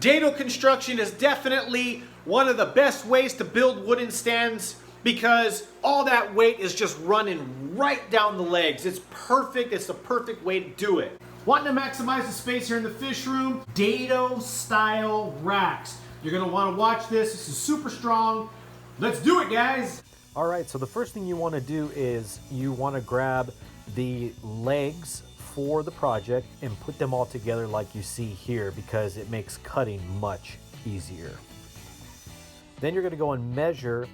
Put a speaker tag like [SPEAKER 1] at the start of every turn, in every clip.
[SPEAKER 1] Dado construction is definitely one of the best ways to build wooden stands because all that weight is just running right down the legs. It's perfect. It's the perfect way to do it. Wanting to maximize the space here in the fish room, dado style racks. You're gonna wanna watch this. This is super strong. Let's do it, guys.
[SPEAKER 2] All right, so the first thing you wanna do is you wanna grab the legs for the project and put them all together like you see here because it makes cutting much easier. Then you're gonna go and measure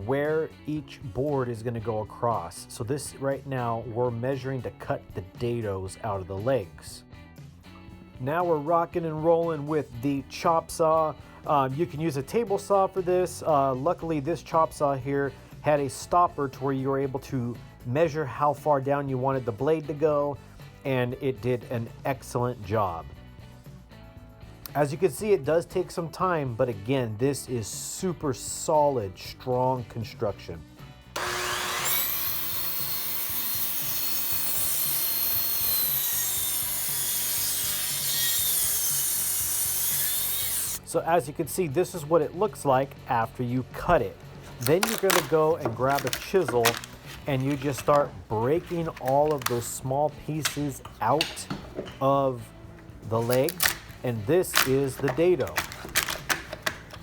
[SPEAKER 2] where each board is gonna go across. So this right now, we're measuring to cut the dados out of the legs. Now we're rocking and rolling with the chop saw. You can use a table saw for this. Luckily this chop saw here had a stopper to where you were able to measure how far down you wanted the blade to go, and it did an excellent job. As you can see, it does take some time, but again, this is super solid, strong construction. So as you can see, this is what it looks like after you cut it. Then you're gonna go and grab a chisel and you just start breaking all of those small pieces out of the legs. And this is the dado.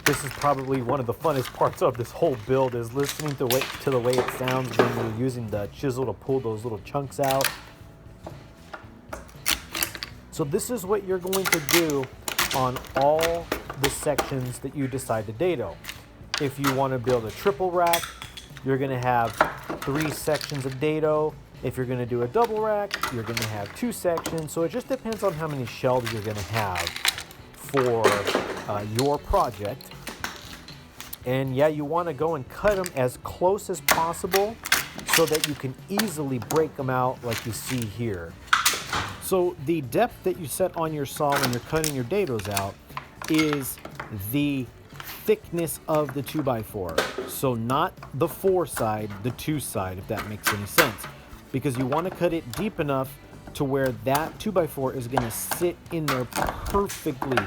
[SPEAKER 2] This is probably one of the funnest parts of this whole build, is listening to the way it sounds when you're using the chisel to pull those little chunks out. So this is what you're going to do on all the sections that you decide to dado. If you want to build a triple rack, you're going to have 3 sections of dado. If you're going to do a double rack, you're going to have 2 sections. So it just depends on how many shelves you're going to have for your project. And yeah, you want to go and cut them as close as possible so that you can easily break them out like you see here. So the depth that you set on your saw when you're cutting your dados out is the thickness of the 2x4. So not the 4 side, the 2 side, if that makes any sense. Because you want to cut it deep enough to where that 2x4 is going to sit in there perfectly.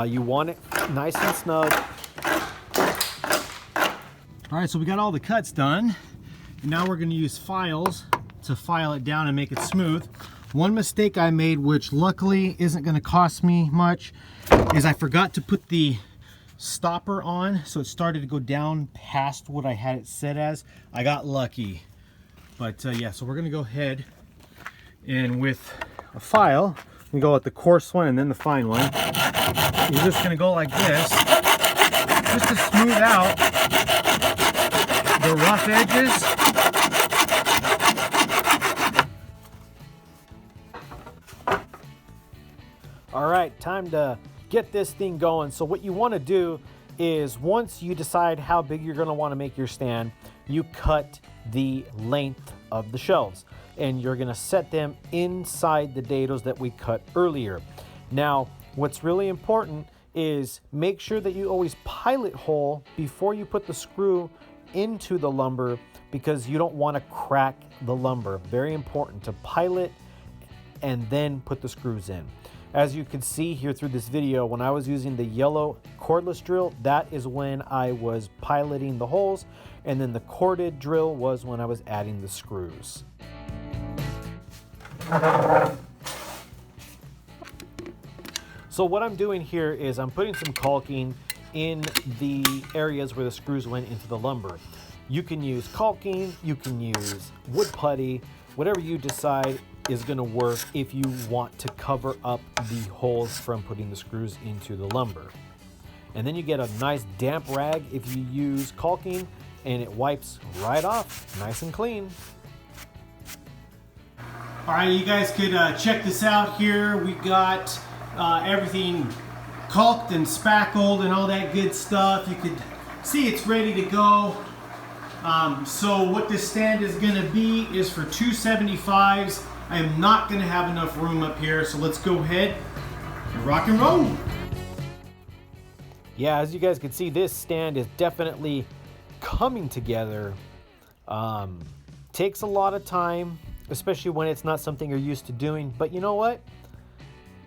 [SPEAKER 2] You want it nice and snug.
[SPEAKER 1] All right, so we got all the cuts done. And now we're going to use files to file it down and make it smooth. One mistake I made, which luckily isn't going to cost me much, is I forgot to put the stopper on, so it started to go down past what I had it set as. I got lucky. But yeah, so we're gonna go ahead and with a file, we go with the coarse one and then the fine one. You're just gonna go like this, just to smooth out the rough edges.
[SPEAKER 2] All right, time to get this thing going. So what you want to do is, once you decide how big you're going to want to make your stand, you cut the length of the shelves and you're going to set them inside the dados that we cut earlier. Now, what's really important is make sure that you always pilot hole before you put the screw into the lumber, because you don't want to crack the lumber. Very important to pilot and then put the screws in. As you can see here through this video, when I was using the yellow cordless drill, that is when I was piloting the holes, and then the corded drill was when I was adding the screws. So what I'm doing here is I'm putting some caulking in the areas where the screws went into the lumber. You can use caulking, you can use wood putty, whatever you decide is going to work if you want to cover up the holes from putting the screws into the lumber. And then you get a nice damp rag if you use caulking, and it wipes right off nice and clean.
[SPEAKER 1] All right, you guys could check this out here. We got everything caulked and spackled and all that good stuff. You could see it's ready to go. So what this stand is going to be is for 275s. I am not going to have enough room up here, so let's go ahead and rock and roll.
[SPEAKER 2] Yeah, as you guys can see, this stand is definitely coming together. Takes a lot of time, especially when it's not something you're used to doing, but you know what?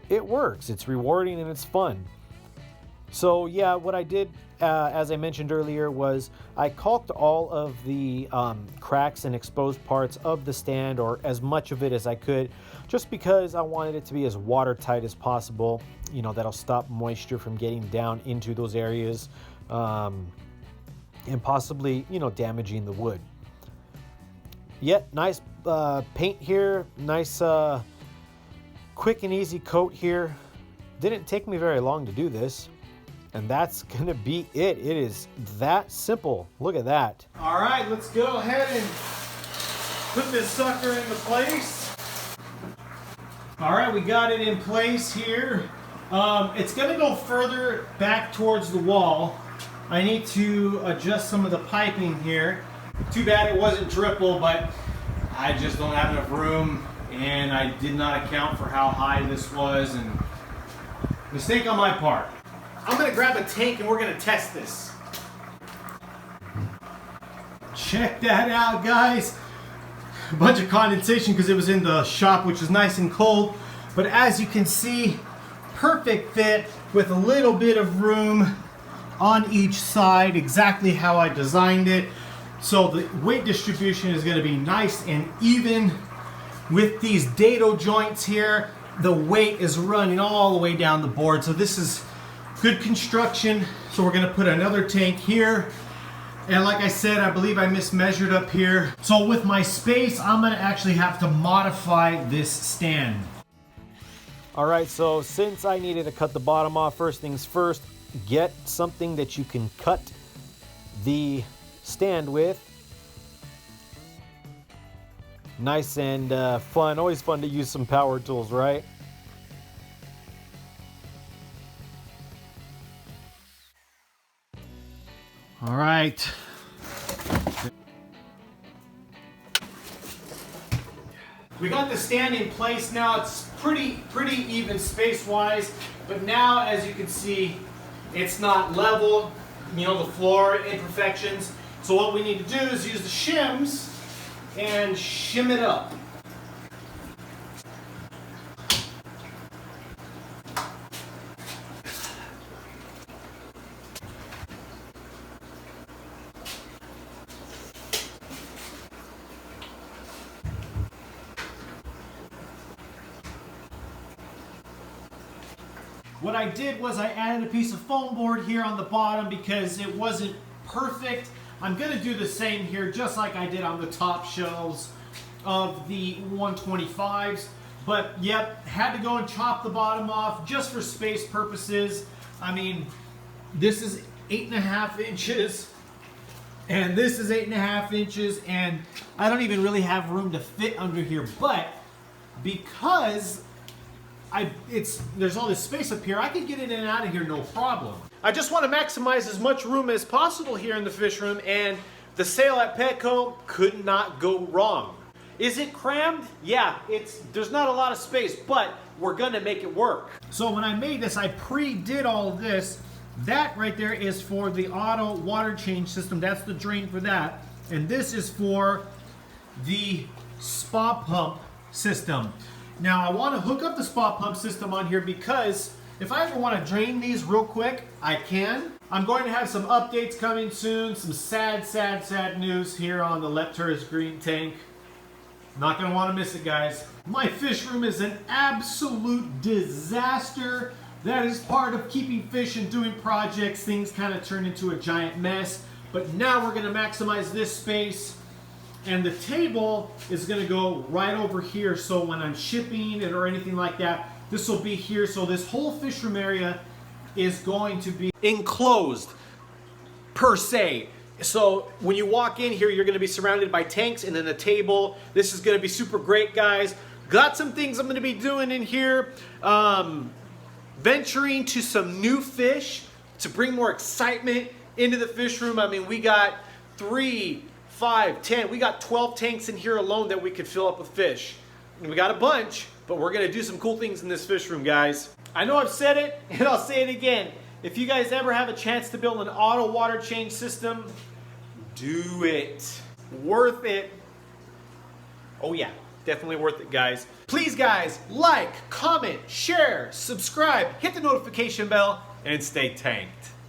[SPEAKER 2] It works. It's rewarding and it's fun. So yeah, what I did, as I mentioned earlier, was I caulked all of the cracks and exposed parts of the stand, or as much of it as I could, just because I wanted it to be as watertight as possible. You know, that'll stop moisture from getting down into those areas, and possibly, you know, damaging the wood. Yet, nice paint here, nice quick and easy coat here. Didn't take me very long to do this. And that's gonna be it. It is that simple. Look at that.
[SPEAKER 1] All right, let's go ahead and put this sucker into place. All right, we got it in place here. It's gonna go further back towards the wall. I need to adjust some of the piping here. Too bad it wasn't triple, but I just don't have enough room, and I did not account for how high this was, and mistake on my part. I'm gonna grab a tank and we're gonna test this. Check that out, guys. A bunch of condensation because it was in the shop, which is nice and cold. But as you can see, perfect fit with a little bit of room on each side, exactly how I designed it. So the weight distribution is gonna be nice and even. With these dado joints here, the weight is running all the way down the board. So this is good construction. So we're gonna put another tank here. And like I said, I believe I mismeasured up here. So with my space, I'm gonna actually have to modify this stand.
[SPEAKER 2] All right, so since I needed to cut the bottom off, first things first, get something that you can cut the stand with. Nice and fun, always fun to use some power tools, right?
[SPEAKER 1] All right. We got the stand in place now. It's pretty even space-wise, but now, as you can see, it's not level. You know, the floor imperfections. So what we need to do is use the shims and shim it up. What I did was I added a piece of foam board here on the bottom because it wasn't perfect. I'm going to do the same here just like I did on the top shelves of the 125s. But yep, had to go and chop the bottom off just for space purposes. I mean, this is 8.5 inches and this is 8.5 inches, and I don't even really have room to fit under here, but because there's all this space up here, I can get in and out of here no problem. I just want to maximize as much room as possible here in the fish room, and the sale at Petco could not go wrong. Is it crammed? Yeah, there's not a lot of space, but we're gonna make it work. So when I made this, I pre-did all of this. That right there is for the auto water change system. That's the drain for that. And this is for the spa pump system. Now I want to hook up the spa pump system on here because if I ever want to drain these real quick, I can. I'm going to have some updates coming soon, some sad news here on the Lepturus green tank. Not going to want to miss it, guys. My fish room is an absolute disaster. That is part of keeping fish and doing projects. Things kind of turn into a giant mess. But now we're going to maximize this space. And the table is going to go right over here. So when I'm shipping it or anything like that, this will be here. So this whole fish room area is going to be enclosed per se. So when you walk in here, you're going to be surrounded by tanks and then a table. This is going to be super great, guys. Got some things I'm going to be doing in here. Venturing to some new fish to bring more excitement into the fish room. I mean, we got 3, 5, 10. We got 12 tanks in here alone that we could fill up with fish. And we got a bunch, but we're going to do some cool things in this fish room, guys. I know I've said it, and I'll say it again. If you guys ever have a chance to build an auto water change system, do it. Worth it. Oh yeah, definitely worth it, guys. Please, guys, like, comment, share, subscribe, hit the notification bell,
[SPEAKER 3] and stay tanked.